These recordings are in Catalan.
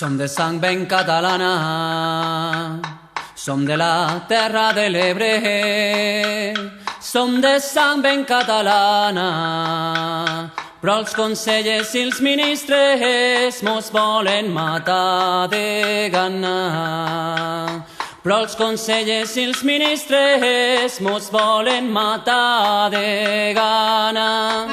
Som de sang ben catalana, som de la terra de l'Ebre, som de sang ben catalana, però els consellers i els ministres mos volen matar de gana. Però els consellers i els ministres mos volen matar de gana.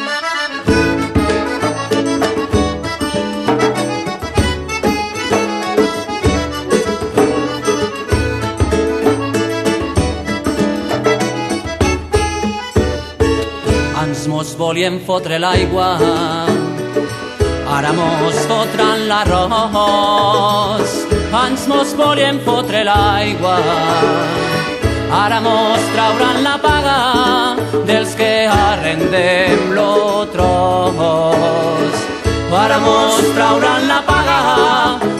Ans mos volien fotre l'aigua, ara mos fotran l'arròs. Ans mos volien fotre l'aigua, ara mos trauran la paga dels que arrendem lo tros. Ara mos trauran la paga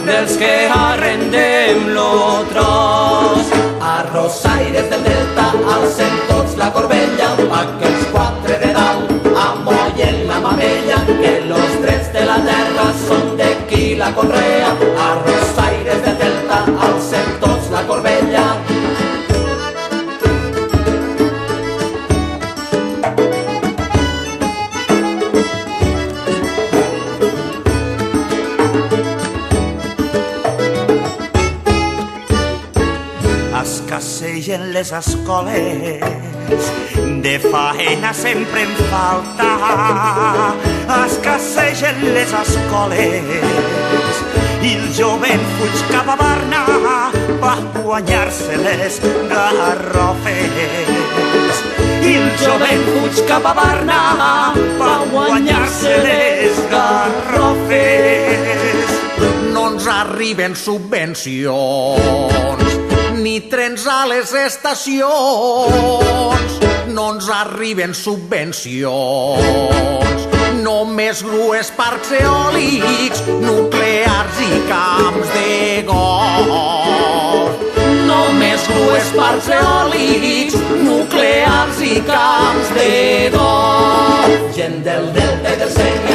dels que arrendem lo tros. Arrossaires del delta, alcem tots la corbella, pa que els quatre de dalt amollen la mamella, que los drets de la terra són de qui la conrea. Arrossaires del delta, alcem tots la corbella. Escassegen les escoles, de faena sempre en falta. Escassegen les escoles i el jovent fuig cap a Barna per guanyar-se les garrofes. I el jovent fuig cap a Barna per guanyar-se les garrofes. No ens arriben subvencions ni trens a les estacions, no ens arriben subvencions, només grues, parcs eòlics, nuclears i camps de golf. Només grues, parcs eòlics, nuclears i camps de golf. Gent del delta i del Segre